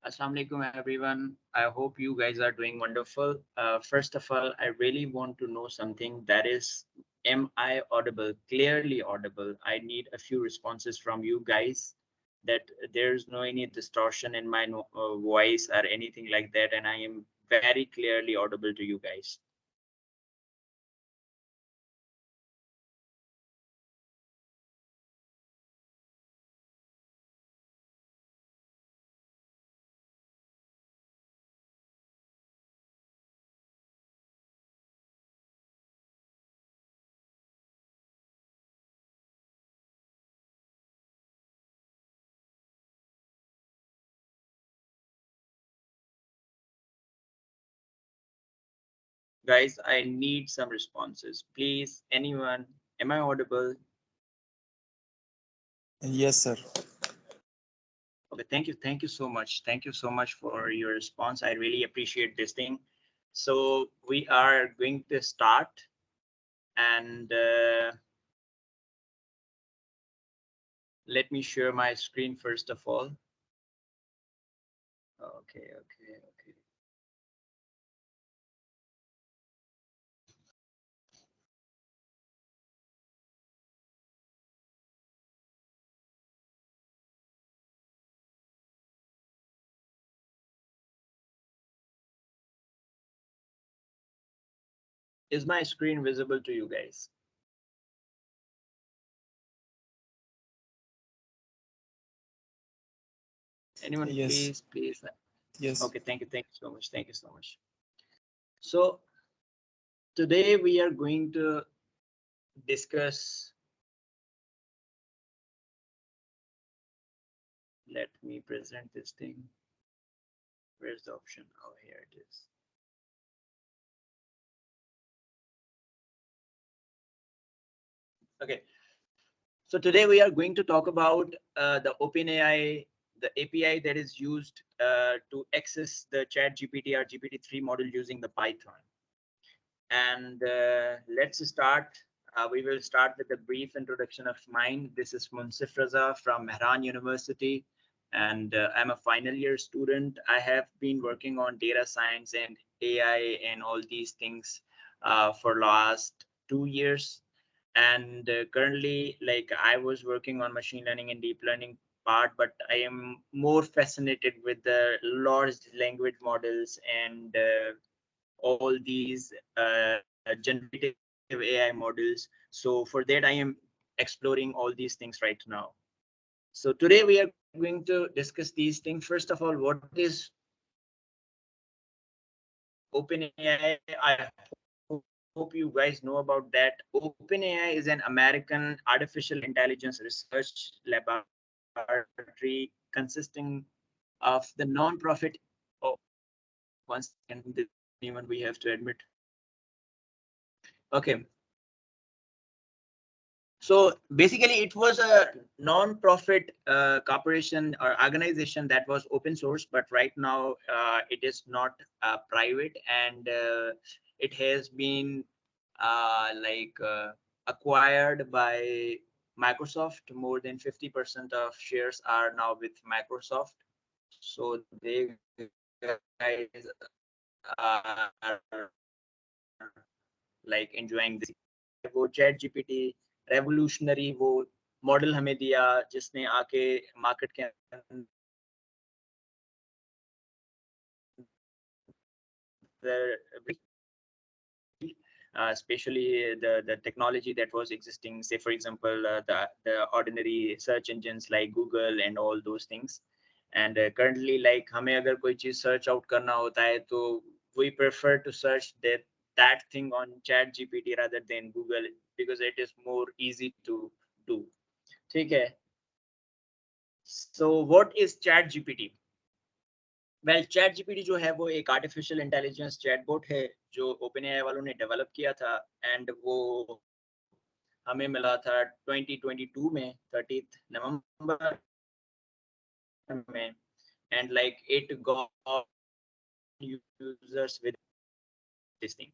Assalamu alaikum, everyone. I hope you guys are doing wonderful. First of all, I really want to know something that is, am I audible, clearly audible? I need a few responses from you guys that there's no any distortion in my voice or anything like that, and I am very clearly audible to you guys. Guys, I need some responses. Please, anyone, am I audible? Yes, sir. Okay, thank you. Thank you so much. Thank you so much for your response. I really appreciate this thing. So we are going to start, and let me share my screen first of all. Okay, okay, okay. Is my screen visible to you guys? Anyone, Yes. please, please. Yes. Okay, thank you. Thank you so much. Thank you so much. So today we are going to discuss. Let me present this thing. Where's the option? Oh, here it is. Okay. So today we are going to talk about the OpenAI, the API that is used to access the Chat GPT or GPT-3 model using the Python. And let's start. We will start with a brief introduction of mine. This is Munsif Raza from Mehran University, and I'm a final year student. I have been working on data science and AI and all these things for last 2 years. And currently, like, I was working on machine learning and deep learning part, but I am more fascinated with the large language models and all these generative AI models. So for that, I am exploring all these things right now. So today we are going to discuss these things. First of all, what is OpenAI? I hope you guys know about that. OpenAI is an American artificial intelligence research laboratory consisting of the non-profit. Oh, one second, this is anyone we have to admit. Okay. So basically, it was a non-profit corporation or organization that was open source, but right now it is not private, and it has been acquired by Microsoft. More than 50% of shares are now with Microsoft. So they guys are like enjoying this. वो chat GPT revolutionary वो model हमें दिया जिसने आके market के especially the technology that was existing, say for example the ordinary search engines like Google and all those things. And currently, like, हमें अगर कोई चीज search out करना होता है तो we prefer to search that thing on chat gpt rather than Google, because it is more easy to do. ठीक है. So what is chat gpt? Well chat GPT जो है वो एक आर्टिफिशियल इंटेलिजेंस चैटबॉट है जो ओपनएआई वालों ने डेवलप किया था, एंड वो हमें मिला था 2022 में 30 नवंबर में. And like it got users with this thing.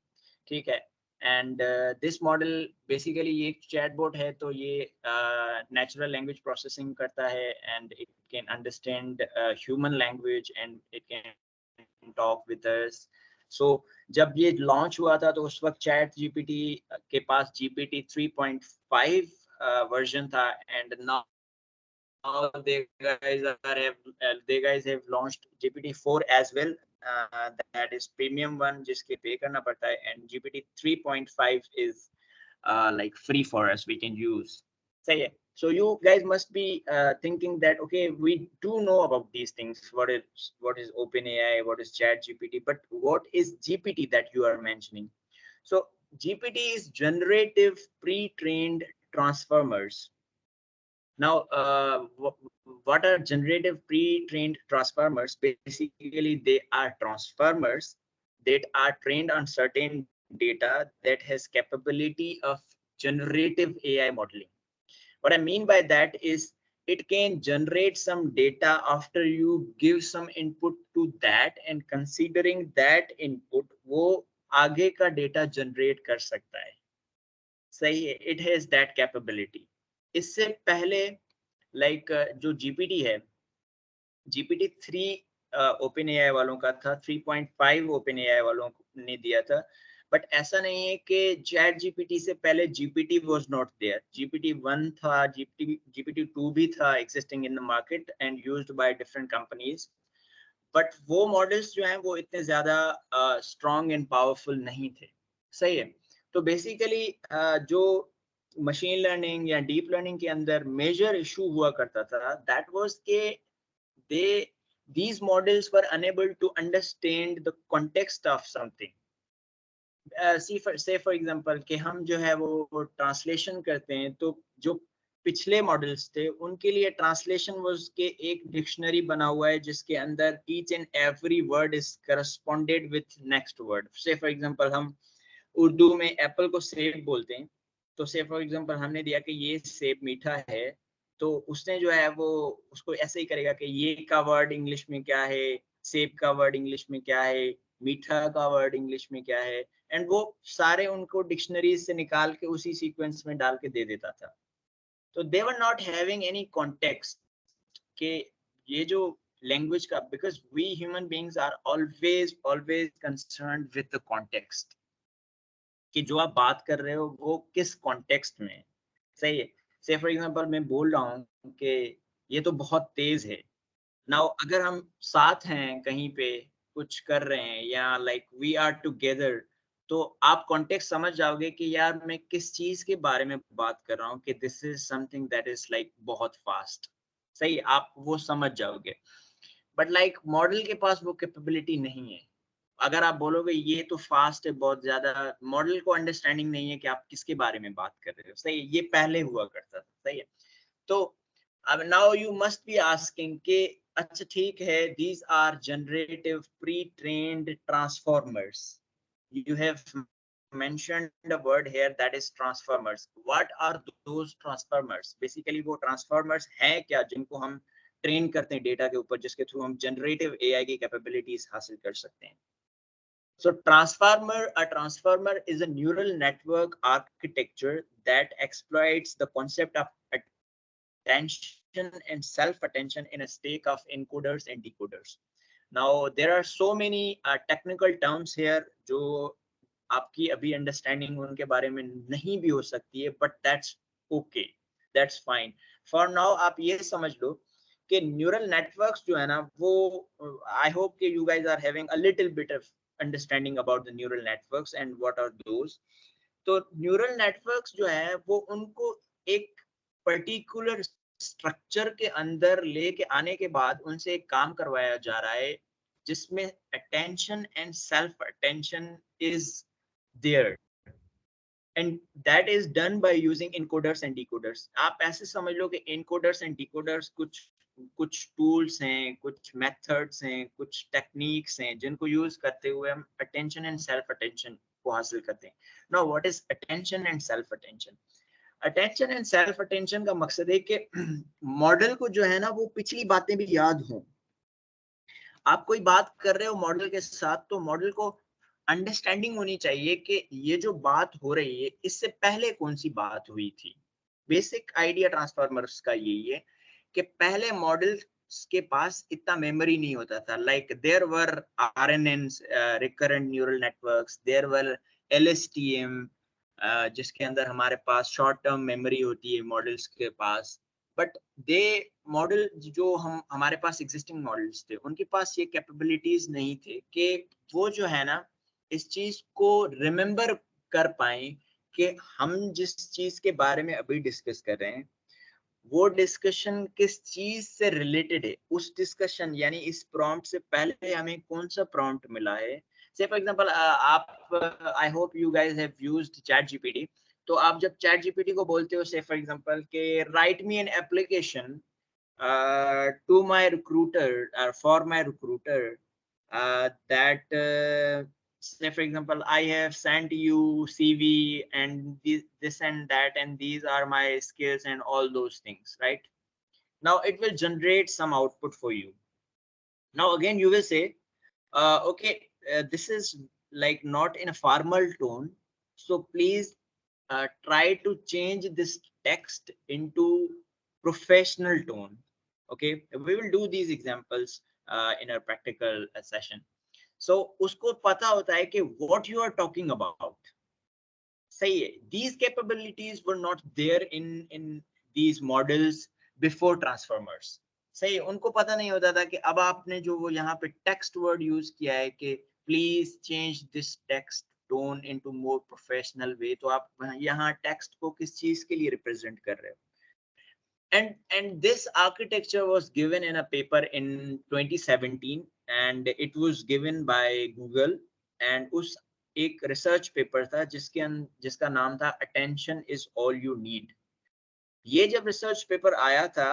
ठीक है. एंड दिस मॉडल बेसिकली ये एक चैटबॉट है, तो ये नेचुरल लैंग्वेज प्रोसेसिंग करता है, and it can understand human language and it can talk with us. So जब ये लॉन्च हुआ था तो उस वक्त चैट जीपीटी के पास जीपीटी 3.5 वर्जन था, and now they guys have launched GPT-4 as well. That is premium one जिसके पे करना पड़ता है, and GPT 3.5 is like free for us, we can use. Say it. So you guys must be thinking that okay, we do know about these things. What is OpenAI? What is ChatGPT? But what is GPT that you are mentioning? So GPT is generative pre-trained transformers. Now, what are generative pre-trained transformers? Basically, they are transformers that are trained on certain data that has capability of generative AI modeling. What I mean by that is it can generate some data after you give some input to that, and considering that input, वो आगे का data generate कर सकता है. सही है, it has that capability. इससे पहले लाइक जो जीपीटी है, जीपीटी 3 ओपन एआई वालों का था, 3.5 ओपन एआई वालों ने दिया था. बट ऐसा नहीं है कि चैट जीपीटी से पहले GPT was not there. GPT 1 था, जीपीटी 2 भी था existing in the market and used by different companies. But वो मॉडल्स जो हैं वो इतने ज्यादा स्ट्रॉन्ग एंड पावरफुल नहीं थे. सही है. तो बेसिकली जो मशीन लर्निंग या डीप लर्निंग के अंदर मेजर इशू हुआ करता था, दैट वाज के these models were unable to understand the context of something. say for example कि हम जो है वो ट्रांसलेशन करते हैं, तो जो पिछले मॉडल्स थे उनके लिए ट्रांसलेशन वाज के एक डिक्शनरी बना हुआ है जिसके अंदर each and every word is corresponded with next word. Say for example हम उर्दू में एप्पल को सेब बोलते हैं, तो से फॉर एग्जांपल हमने दिया कि ये सेब मीठा है, तो उसने जो है वो उसको ऐसे ही करेगा कि ये का वर्ड इंग्लिश में क्या है, सेब का वर्ड इंग्लिश में क्या है, मीठा का वर्ड इंग्लिश में क्या है, एंड वो सारे उनको डिक्शनरीज से निकाल के उसी सीक्वेंस में डाल के दे देता था. तो they were not having any context के ये जो लैंग्वेज का, because we human beings are always concerned with the context कि जो आप बात कर रहे हो वो किस कॉन्टेक्स्ट में. सही है. से फॉर एग्जांपल मैं बोल रहा हूँ कि ये तो बहुत तेज है. नाउ अगर हम साथ हैं कहीं पे कुछ कर रहे हैं या लाइक वी आर टुगेदर, तो आप कॉन्टेक्स्ट समझ जाओगे कि यार मैं किस चीज के बारे में बात कर रहा हूँ, कि this is something that is like बहुत फास्ट. सही, आप वो समझ जाओगे. बट लाइक मॉडल के पास वो कैपेबिलिटी नहीं है. अगर आप बोलोगे ये तो फास्ट है बहुत ज्यादा, मॉडल को अंडरस्टैंडिंग नहीं है कि आप किसके बारे में बात कर रहे हो. सही है, ये पहले हुआ करता था. सही है. तो अब now you must be asking के अच्छा ठीक है, these are generative pretrained transformers. you have mentioned a word here, that is transformers. What are those transformers? Basically वो transformers हैं क्या जिनको हम ट्रेन करते हैं डेटा के ऊपर, जिसके थ्रू हम जनरेटिव एआई की कैपेबिलिटीज हासिल कर सकते हैं. So a transformer is a neural network architecture that exploits the concept of attention and self-attention in a stack of encoders and decoders. Now there are so many technical terms here जो आपकी अभी understanding उनके बारे में नहीं भी हो सकती है, but that's okay, that's fine. For now आप ये समझ लो कि न्यूरल नेटवर्क्स जो है ना वो, I hope कि you guys are having a little bit of understanding about the neural networks and what are those. तो न्यूरल नेटवर्क्स जो है वो उनको एक पर्टिकुलर स्ट्रक्चर के अंदर लेके आने के बाद उनसे एक काम करवाया जा रहा है जिसमें attention and self attention is there, and that is done by using encoders and decoders. आप ऐसे समझ लो कि इनकोडर्स एंड डिकोडर्स कुछ टूल्स हैं, कुछ मेथड्स हैं, कुछ टेक्निक्स हैं जिनको यूज करते हुए हम अटेंशन एंड सेल्फ अटेंशन को हासिल करते हैं. Now what is attention and self attention? Attention and self attention का मकसद है कि मॉडल को जो है ना वो पिछली बातें भी याद हों. आप कोई बात कर रहे हो मॉडल के साथ, तो मॉडल को अंडरस्टैंडिंग होनी चाहिए कि ये जो बात हो रही है इससे पहले कौन सी बात हुई थी. बेसिक आइडिया ट्रांसफॉर्मर्स का यही है कि पहले मॉडल के पास इतना मेमोरी नहीं होता था. Like there were RNNs, recurrent neural networks, there were LSTM, जिसके अंदर हमारे पास शॉर्ट टर्म मेमोरी होती है मॉडल्स के पास. बट दे मॉडल जो हम हमारे पास एग्जिस्टिंग मॉडल्स थे उनके पास ये कैपेबिलिटीज नहीं थे कि वो जो है ना इस चीज को रिमेम्बर कर पाए कि हम जिस चीज के बारे में अभी डिस्कस कर रहे हैं वो डिस्कशन किस चीज से रिलेटेड है. उस डिस्कशन यानी इस प्रॉम्प्ट से पहले हमें कौन सा प्रॉम्प्ट मिला है. से फॉर एग्जांपल आप I hope you guys have used chat GPT. तो आप जब चैट जीपीटी को बोलते हो से फॉर एग्जांपल के right me an application to my recruiter or for my recruiter that say for example I have sent you CV and this and that and these are my skills and all those things, right? Now it will generate some output for you. Now again you will say okay, this is like not in a formal tone, so please try to change this text into professional tone. Okay, we will do these examples in our practical session. So usko pata hota hai ki what you are talking about. Say these capabilities were not there in these models before transformers. सही उनको पता नहीं होता था कि अब आपने जो वो यहाँ पे टेक्स्ट वर्ड यूज किया है कि please change this text tone into more professional way, तो आप यहाँ टेक्स्ट को किस चीज के लिए रिप्रेजेंट कर रहे हो. And this architecture was given in a paper in 2017 and it was given by Google. And उस एक रिसर्च पेपर था जिसका नाम था attention is all you need. ये जब रिसर्च पेपर आया था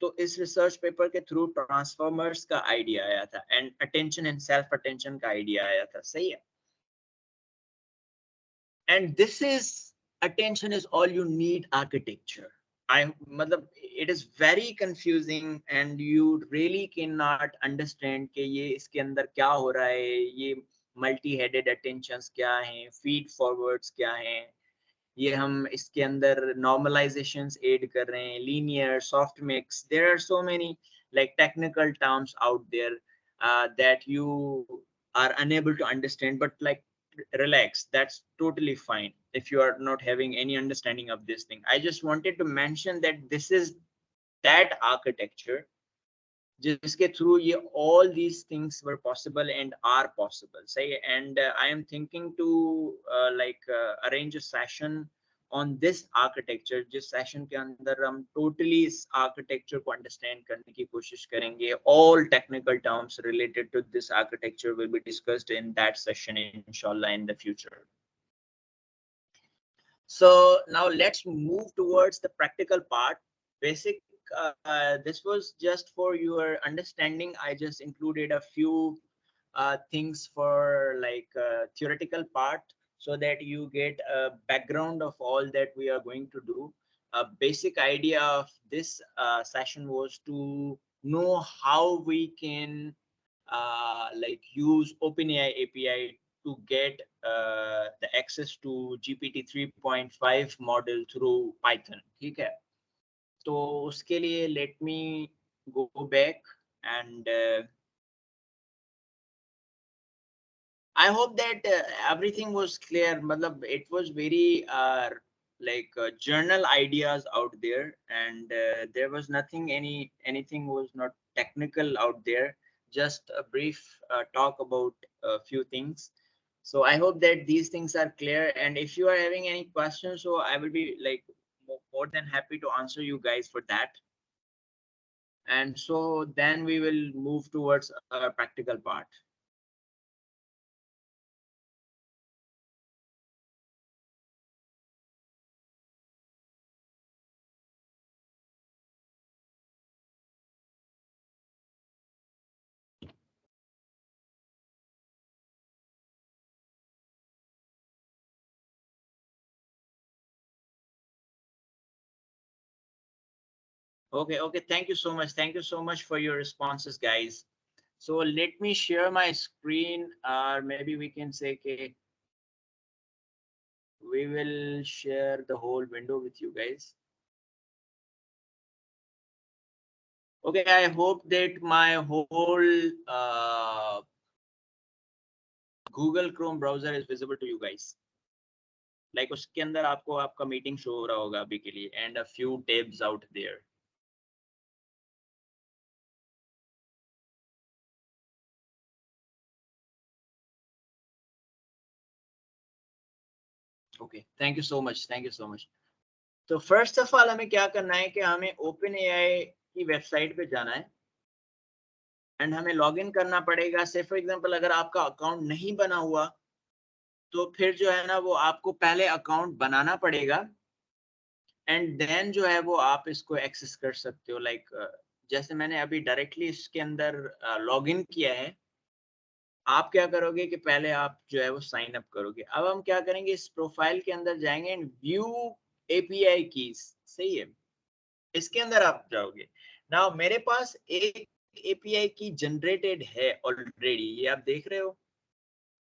तो इस रिसर्च पेपर के थ्रू ट्रांसफॉर्मर्स का आइडिया आया था and attention and self attention का आइडिया आया था. सही है. And this is attention is all you need architecture. I मतलब it is very confusing and you really cannot understand कि ये इसके अंदर क्या हो रहा है, ये मल्टी हेडेड अटेंशंस क्या हैं, फीड फॉरवर्ड्स क्या हैं, ये हम इसके अंदर नॉर्मलाइजेशंस ऐड कर रहे हैं, linear softmax. There are so many like technical terms out there that you are unable to understand, but like relax, that's totally fine if you are not having any understanding of this thing. I just wanted to mention that this is that architecture जिसके through ये all these things were possible and are possible. Say, and I am thinking to arrange a session on this architecture, जिस session के अंदर हम totally इस architecture को understand करने की कोशिश करेंगे. All technical terms related to this architecture will be discussed in that session inshallah in the future. So now let's move towards the practical part. Basic this was just for your understanding. I just included a few things for like theoretical part so that you get a background of all that we are going to do. A basic idea of this session was to know how we can like use OpenAI API to get the access to GPT 3.5 model through Python. ठीक है. तो उसके लिए let me go back and I hope that everything was clear. मतलब it was very journal ideas out there and there was nothing anything was not technical out there. Just a brief talk about a few things. So I hope that these things are clear, and if you are having any questions, so I will be like more than happy to answer you guys for that. And so then we will move towards a practical part. Okay, thank you so much. Thank you so much for your responses, guys. So let me share my screen, or maybe we can say okay, we will share the whole window with you guys. Okay, I hope that my whole Google Chrome browser is visible to you guys. Like उसके अंदर आपको आपका meeting show हो रहा होगा अभी के लिए, and a few tabs out there. Okay, thank you so much. Thank you so much. तो फर्स्ट ऑफ ऑल हमें क्या करना है कि हमें ओपन एआई की वेबसाइट पे जाना है एंड हमें लॉगिन करना पड़ेगा. से फॉर एग्जांपल अगर आपका अकाउंट नहीं बना हुआ तो फिर जो है ना वो आपको पहले अकाउंट बनाना पड़ेगा एंड देन जो है वो आप इसको एक्सेस कर सकते हो. लाइक जैसे मैंने अभी डायरेक्टली इसके अंदर लॉगिन किया है. आप क्या करोगे कि पहले आप जो है वो साइन अप करोगे. अब हम क्या करेंगे, इस प्रोफाइल के अंदर जाएंगे एंड व्यू एपीआई कीज. सही है, इसके अंदर आप जाओगे. नाउ मेरे पास एक एपीआई की जनरेटेड है ऑलरेडी, ये आप देख रहे हो.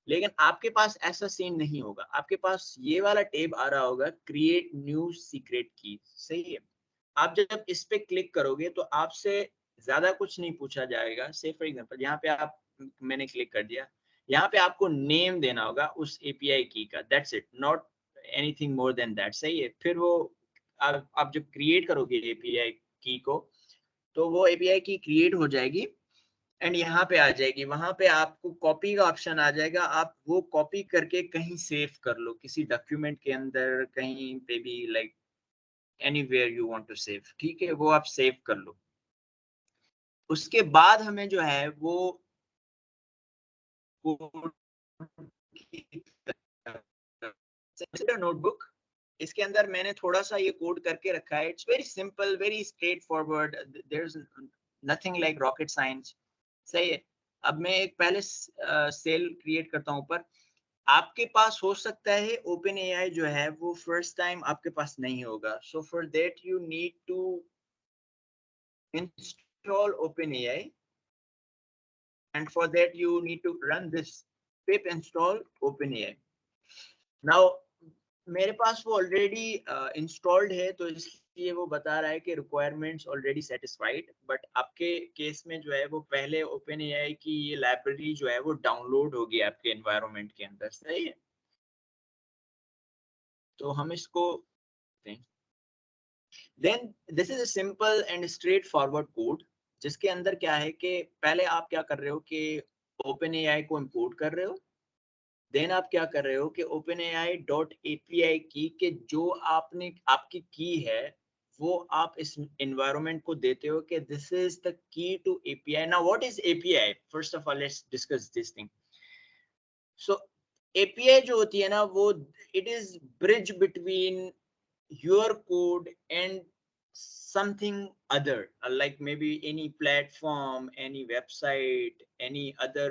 लेकिन आपके पास ऐसा सीन नहीं होगा. आपके पास ये वाला टैब आ रहा होगा, क्रिएट न्यू सीक्रेट की. सही है. आप जब इस पे क्लिक करोगे तो आपसे ज्यादा कुछ नहीं पूछा जाएगा. से फॉर एग्जांपल यहाँ पे आप, मैंने क्लिक कर दिया. यहाँ पे आपको नेम देना होगा उस एपीआई की का. That's it, not anything more than that. सही है. फिर वो आप जब क्रिएट करोगे एपीआई की को तो वो एपीआई की क्रिएट हो जाएगी एंड यहाँ पे आ जाएगी. वहां पे आपको कॉपी का ऑप्शन आ जाएगा. आप वो कॉपी करके कहीं सेव कर लो, किसी डॉक्यूमेंट के अंदर, कहीं पे भी, like anywhere you want to save. ठीक है, वो आप सेव कर लो. उसके बाद हमें जो है वो नोटबुक, इसके अंदर मैंने थोड़ा सा ये कोड करके रखा है. It's very simple, very straightforward. There is nothing like rocket science. सही है. अब मैं एक पहले सेल क्रिएट करता हूँ ऊपर. आपके पास हो सकता है ओपन एआई जो है वो फर्स्ट टाइम आपके पास नहीं होगा. So for that you need to install OpenAI and for that you need to run this pip install OpenAI. Now मेरे पास वो ऑलरेडी इंस्टॉल्ड है तो इसलिए वो बता रहा है कि रिक्वायरमेंट्स ऑलरेडी सेटिस्फाइड. बट आपके केस में जो है वो पहले OpenAI की ये लाइब्रेरी जो है वो डाउनलोड होगी आपके एनवायरनमेंट के अंदर. सही है. तो हम इसको then this is a simple and straightforward code जिसके अंदर क्या है कि पहले आप क्या कर रहे हो कि OpenAI को इंपोर्ट कर रहे हो. देन आप क्या कर रहे हो कि OpenAI डॉट API की के जो आपने आपकी की है वो आप इस एनवायरनमेंट को देते हो कि this is the key to API. Now what is API? First of all let's discuss this thing. So API जो होती है ना वो it is bridge between your code and something other, like maybe any platform, any website, any other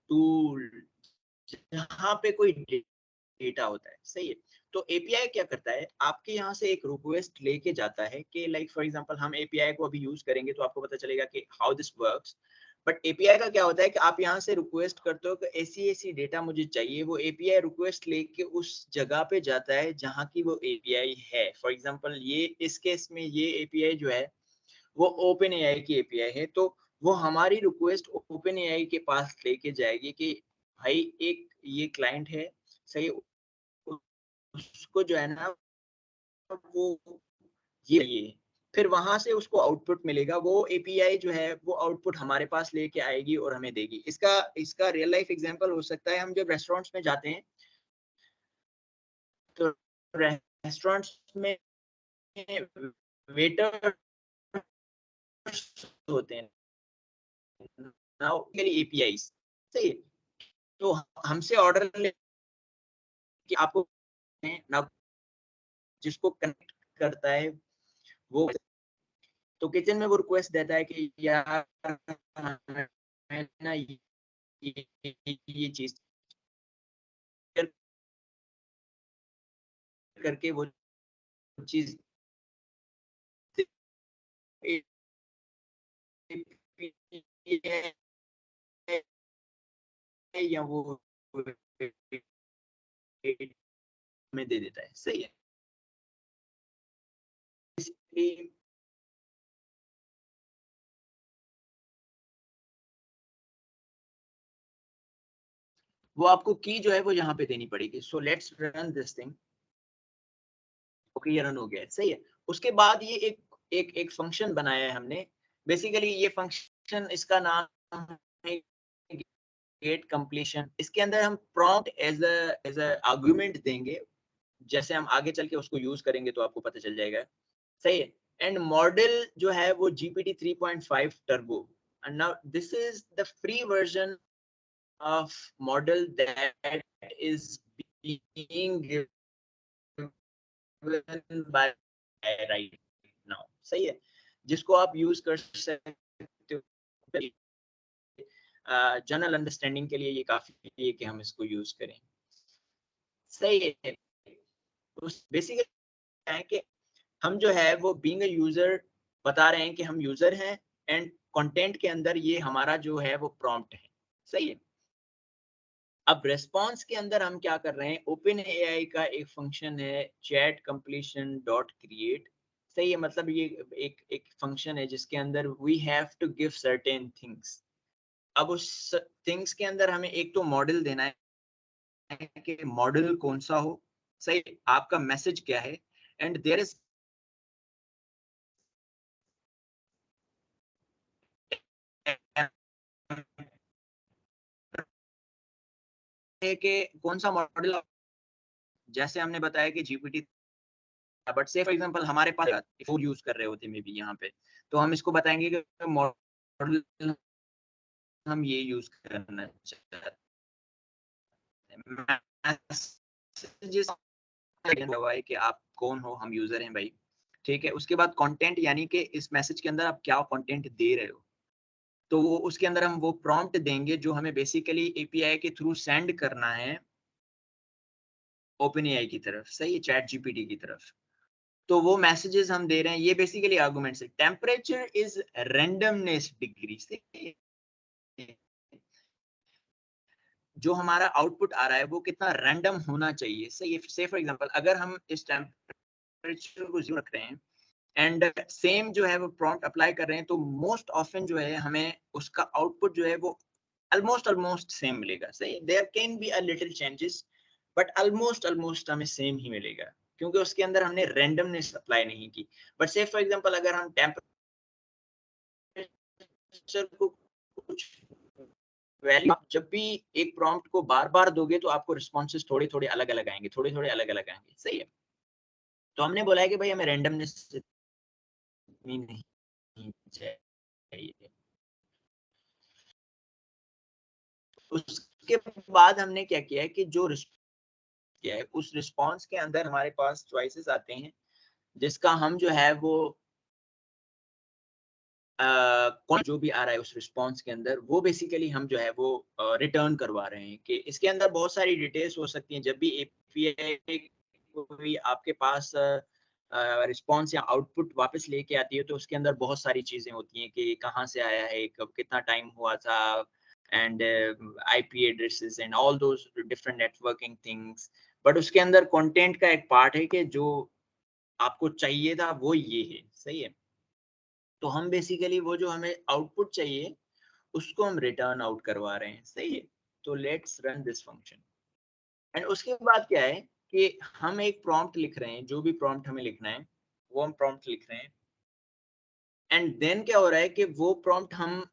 tool जहाँ पे कोई data होता है. सही है. तो एपीआई क्या करता है, आपके यहाँ से एक रिक्वेस्ट लेके जाता है कि लाइक फॉर एग्जांपल हम एपीआई को अभी यूज करेंगे तो आपको पता चलेगा कि how this works. But API का क्या होता है कि आप यहाँ से रिक्वेस्ट करते हो कि ऐसी ऐसी डेटा मुझे चाहिए. वो एपीआई रिक्वेस्ट लेके उस जगह पे जाता है जहाँ की वो एपीआई है. फॉर एग्जांपल ये इस केस में ये एपीआई जो है वो ओपन एआई की एपीआई है. तो वो हमारी रिक्वेस्ट ओपन एआई के पास लेके जाएगी कि भाई एक ये क्लाइंट है. सही. उसको जो है ना वो ये फिर वहां से उसको आउटपुट मिलेगा. वो एपीआई जो है वो आउटपुट हमारे पास लेके आएगी और हमें देगी. इसका इसका रियल लाइफ एग्जांपल हो सकता है हम जब रेस्टोरेंट्स में जाते हैं तो रेस्टोरेंट्स में वेटर होते हैं नाउ एपीआई. सही. तो हमसे ऑर्डर कि आपको ना जिसको कनेक्ट करता है वो, तो किचन में वो रिक्वेस्ट देता है कि यार हमें ना ये चीज करके वो चीज या वो में दे देता है. सही है. वो आपको की जो है वो यहाँ पे देनी पड़ेगी। So let's run this thing. Okay, ये रन हो गया, सही है। उसके बाद ये एक फंक्शन बनाया है हमने। बेसिकली ये फंक्शन, इसका नाम है गेट कंप्लीशन। इसके अंदर हम प्रॉम्प्ट एज अ आर्गुमेंट देंगे। जैसे हम आगे चल के उसको यूज करेंगे तो आपको पता चल जाएगा, सही है। एंड मॉडल जो है वो GPT 3.5 turbo. And now this is the free version of model that is being given by AI right now, सही है, जिसको आप यूज कर सकते हो। जनरल अंडरस्टैंडिंग के लिए ये काफी है कि हम इसको यूज करें, सही है। बेसिकली है कि हम जो है वो बीइंग अ यूजर बता रहे हैं कि हम यूजर हैं, एंड कंटेंट के अंदर ये हमारा जो है वो प्रॉम्प्ट है, सही है। अब रेस्पॉन्स के अंदर हम क्या कर रहे हैं, ओपन एआई का एक फंक्शन है चैट कंप्लीशन डॉट क्रिएट, सही है। मतलब ये एक फंक्शन है जिसके अंदर we have to give certain things. अब उस थिंग्स के अंदर हमें एक तो मॉडल देना है कि मॉडल कौन सा हो, सही, आपका मैसेज क्या है, एंड देयर इज कि कौन सा मॉडल। जैसे हमने बताया कि जीपीटी, बट से फॉर एग्जांपल हमारे पास फोर यूज कर रहे होते मे बी यहाँ पे, तो हम इसको बताएंगे कि मॉडल हम ये यूज करना चाहते हैं। मैसेजेस कि आप कौन हो, हम यूजर हैं भाई, ठीक है। उसके बाद कंटेंट, यानी कि इस मैसेज के अंदर आप क्या कंटेंट दे रहे हो, तो वो उसके अंदर हम वो प्रॉम्प्ट देंगे जो हमें बेसिकली एपीआई के थ्रू सेंड करना है ओपन एआई की तरफ, सही है, चैट जीपीटी की तरफ। तो वो मैसेजेस हम दे रहे हैं, ये बेसिकली आर्गुमेंट्स है। टेम्परेचर इज रैंडमनेस डिग्री से, जो हमारा आउटपुट आ रहा है वो कितना रैंडम होना चाहिए, सही। से फॉर एग्जांपल अगर हम इस टेम्परेचर को 0 रख रहे हैं एंड सेम जो है वो प्रॉम्प्ट अप्लाई कर रहे हैं, तो मोस्ट ऑफन जो है हमें उसका आउटपुट जो है वो ऑलमोस्ट सेम मिलेगा, सही। There can be a little changes, but almost हमें सेम ही मिलेगा, क्योंकि उसके अंदर हमने रैंडमनेस अप्लाई नहीं की। बट से फॉर एग्जांपल अगर हम टेम्परेचर को कुछ वैल्यू, आप जब भी एक प्रॉम्प्ट को बार बार दोगे तो आपको रिस्पॉन्सेज थोड़े थोड़े अलग अलग आएंगे, थोड़े थोड़े अलग अलग आएंगे, सही है। तो हमने बोला है कि भाई हमें रैंडमनेस नहीं चाहिए। उसके बाद हमने क्या किया है कि जो किया है उस रिस्पॉन्स के अंदर हमारे पास चॉइसेस आते हैं, जिसका हम जो है वो कौन जो भी आ रहा है उस रिस्पॉन्स के अंदर, वो बेसिकली हम जो है वो रिटर्न करवा रहे हैं। कि इसके अंदर बहुत सारी डिटेल्स हो सकती हैं। जब भी एपीआई कोई आपके पास रिस्पॉन्स या आउटपुट वापस लेके आती है, तो उसके अंदर बहुत सारी चीजें होती हैं कि कहाँ से आया है, कब कितना टाइम हुआ था, and IP addresses and all those different networking things. But उसके अंदर कंटेंट का एक पार्ट है कि जो आपको चाहिए था वो ये है, सही है। तो हम बेसिकली वो जो हमें आउटपुट चाहिए उसको हम रिटर्न आउट करवा रहे हैं, सही है। तो let's run this function. And उसके बाद क्या है कि हम एक प्रॉम्प्ट लिख रहे हैं, जो भी प्रॉम्प्ट हमें लिखना है वो हम प्रॉम्प्ट लिख रहे हैं। एंड देन क्या हो रहा है कि वो प्रॉम्प्ट हम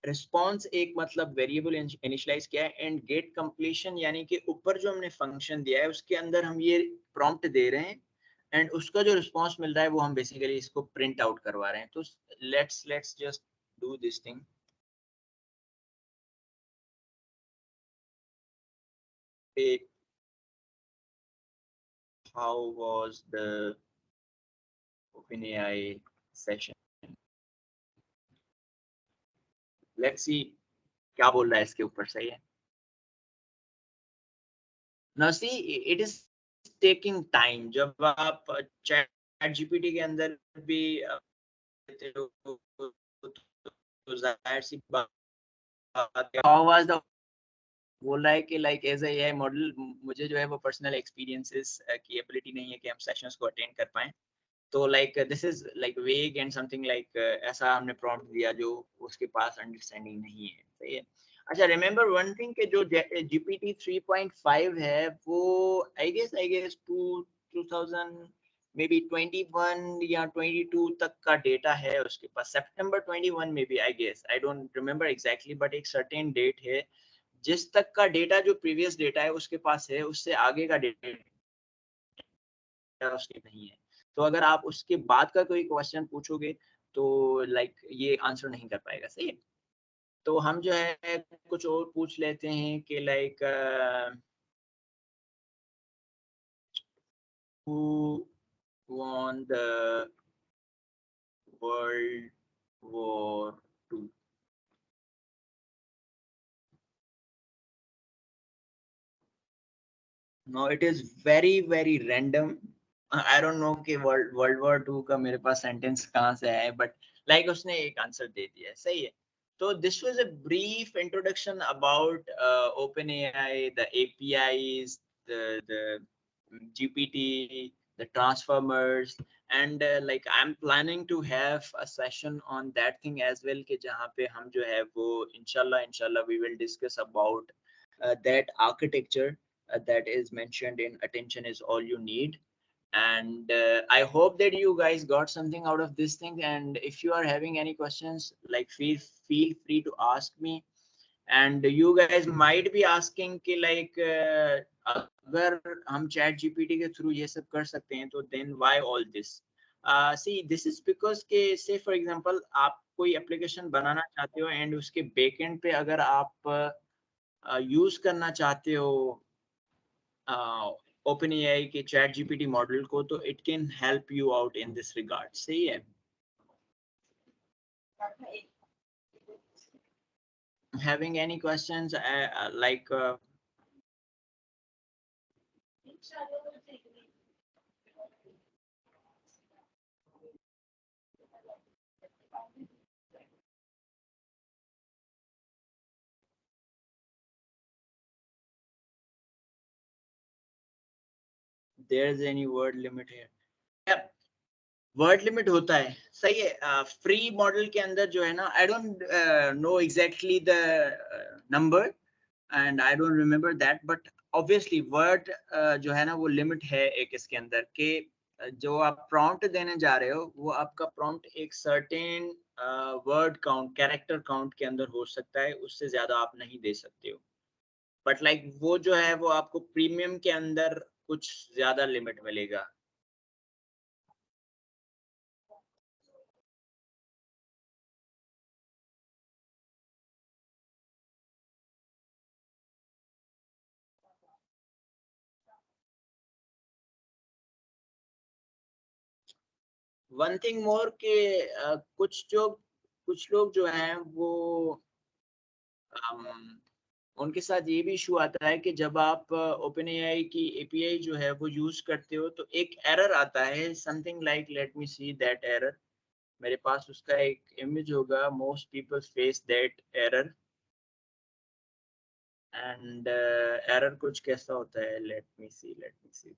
रिस्पॉन्स एक मतलब वेरिएबल इनिशियलाइज किया है, एंड गेट कंप्लीशन यानी कि ऊपर जो हमने फंक्शन दिया है उसके अंदर हम ये प्रॉम्प्ट दे रहे हैं, एंड उसका जो रिस्पॉन्स मिल रहा है वो हम बेसिकली इसको प्रिंट आउट करवा रहे हैं। तो let's just do this thing. How was the OpenAI session? Let's see क्या बोल रहा है इसके ऊपर, सही है। Now see, it is taking time। जब आप चैट जीपीटी के अंदर भी तो जाहिर सी बात है, how was the, बोल रहा है कि like as a AI model मुझे जो है वो पर्सनल एक्सपीरियंसेस की एबिलिटी नहीं है कि हम सेशंस को अटेंड कर पाएं। तो like this is like vague and something like ऐसा हमने prompt दिया जो उसके पास understanding नहीं है, सही है। अच्छा, remember one thing कि जो GPT 3.5 है वो I guess 2000 maybe 21 या 22 तक का डेटा है उसके पास, September 21 में भी I guess, I don't remember exactly, but एक certain date है जिस तक का डेटा जो प्रीवियस डेटा है उसके पास है, उससे आगे का डेटा उसके नहीं है। तो अगर आप उसके बाद का कोई क्वेश्चन पूछोगे तो लाइक ये आंसर नहीं कर पाएगा, सही है। तो हम जो है कुछ और पूछ लेते हैं कि like who won the world war II? No, it is very random. I don't know कि वर्ल्ड वॉर टू का मेरे पास सेंटेंस कहाँ से है, बट लाइक उसने एक आंसर दे दिया है, सही है। तो this was a brief introduction about OpenAI, the APIs, the GPT, the transformers, and like I'm planning to have a session on that thing as well कि जहाँ पे हम जो है वो इंशाल्लाह we will discuss about that architecture that is mentioned in Attention is All You Need. And I hope that you guys got something out of this thing, and if you are having any questions, like feel free to ask me. And you guys might be asking कि like अगर हम chat GPT के through ये सब कर सकते हैं तो then why all this? See, this is because के say for example आप कोई application बनाना चाहते हो and उसके backend पे अगर आप यूज करना चाहते हो OpenAI के चैट जीपीटी मॉडल को, तो it can help you out in this regard, सही है। Having any questions like there is any word limit here? Yeah, word limit होता है, सही है। फ्री मॉडल के अंदर जो है ना, I don't know exactly the number and I don't remember that, but obviously word जो है ना वो लिमिट है एक इसके अंदर के जो आप प्रॉम्प्ट देने जा रहे हो वो आपका प्रॉम्प्ट एक certain word count, character count के अंदर हो सकता है, उससे ज्यादा आप नहीं दे सकते हो। बट लाइक वो जो है वो आपको प्रीमियम के अंदर कुछ ज्यादा लिमिट मिलेगा। वन थिंग मोर के कुछ लोग जो हैं वो उनके साथ ये भी इशू आता है कि जब आप ओपन एआई की एपीआई जो है वो यूज करते हो तो एक एरर आता है, something like let me see that error. मेरे पास उसका एक इमेज होगा, most people face that error. And error कुछ कैसा होता है, लेट मी सी।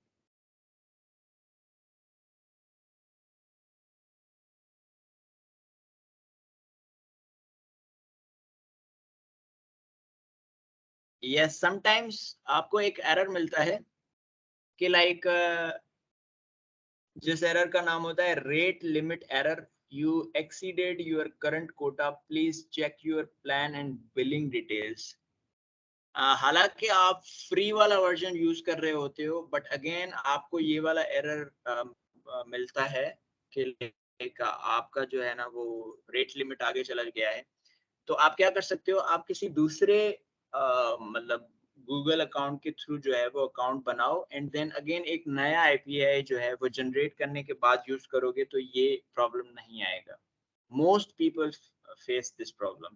यस, समटाइम्स आपको एक एरर मिलता है कि लाइक जिस एरर का नाम होता है rate limit error, you exceeded your current quota, please check your plan and billing details. हालांकि आप फ्री वाला वर्जन यूज कर रहे होते हो, बट अगेन आपको ये वाला एरर मिलता है कि आपका जो है ना वो रेट लिमिट आगे चला गया है। तो आप क्या कर सकते हो, आप किसी दूसरे मतलब गूगल अकाउंट के थ्रू जो है वो अकाउंट बनाओ एंड देन अगेन एक नया आईपीआई जो है वो जनरेट करने के बाद यूज करोगे तो ये प्रॉब्लम नहीं आएगा। Most people face this problem.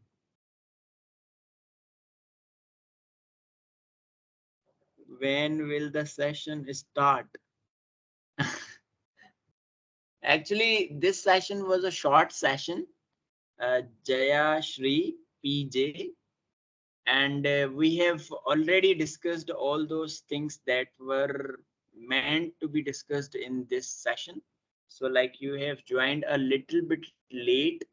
When will the session start? Actually, this session was a short session. Jaya, Shri, PJ, and we have already discussed all those things that were meant to be discussed in this session. So like you have joined a little bit late,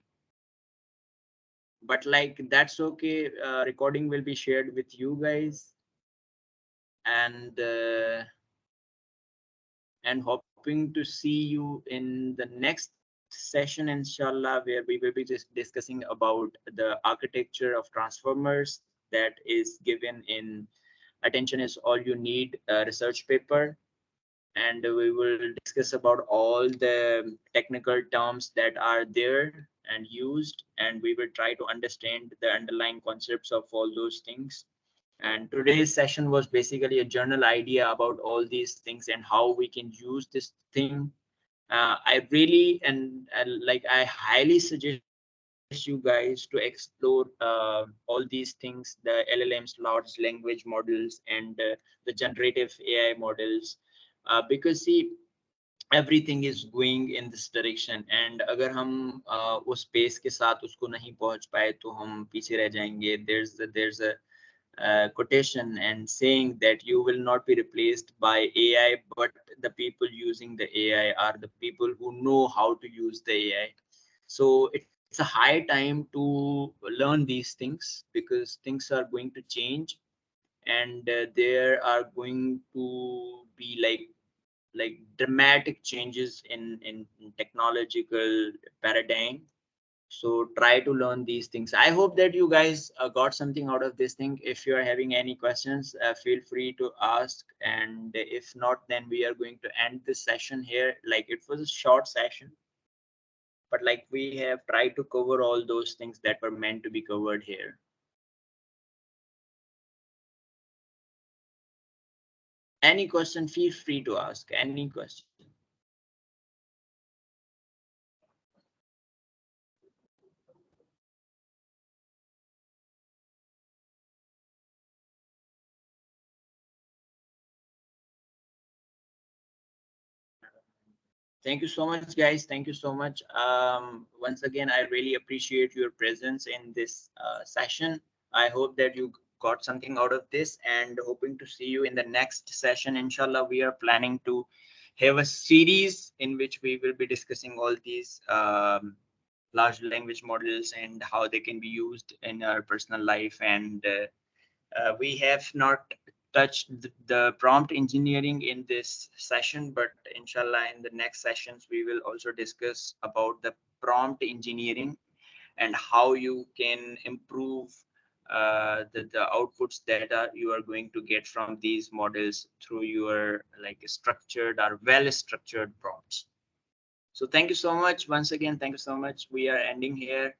but like that's okay. Recording will be shared with you guys, and hoping to see you in the next session, inshallah, where we will be just discussing about the architecture of transformers that is given in Attention is All You Need research paper. And we will discuss about all the technical terms that are there and used, and we will try to understand the underlying concepts of all those things. And today's session was basically a general idea about all these things and how we can use this thing. I really and like I highly suggest you guys to explore all these things, the LLMs, large language models, and the generative AI models, because see, everything is going in this direction. And अगर हम उस pace के साथ उसको नहीं पहुंच पाए तो हम पीछे रह जाएंगे. There's a quotation and saying that you will not be replaced by AI, but the people using the AI are the people who know how to use the AI. So it's a high time to learn these things because things are going to change, and there are going to be like dramatic changes in technological paradigm. So try to learn these things. I hope that you guys got something out of this thing. If you are having any questions, feel free to ask, and if not, then we are going to end this session here. Like it was a short session, but like we have tried to cover all those things that were meant to be covered here. Any question, feel free to ask any question. Thank you so much, guys. Thank you so much. Once again, I really appreciate your presence in this session. I hope that you got something out of this, and hoping to see you in the next session. Inshallah, we are planning to have a series in which we will be discussing all these large language models and how they can be used in our personal life. And we have not touched the prompt engineering in this session, but inshallah in the next sessions we will also discuss about the prompt engineering and how you can improve the outputs that you are going to get from these models through your like structured or well structured prompts. So thank you so much once again. Thank you so much. We are ending here.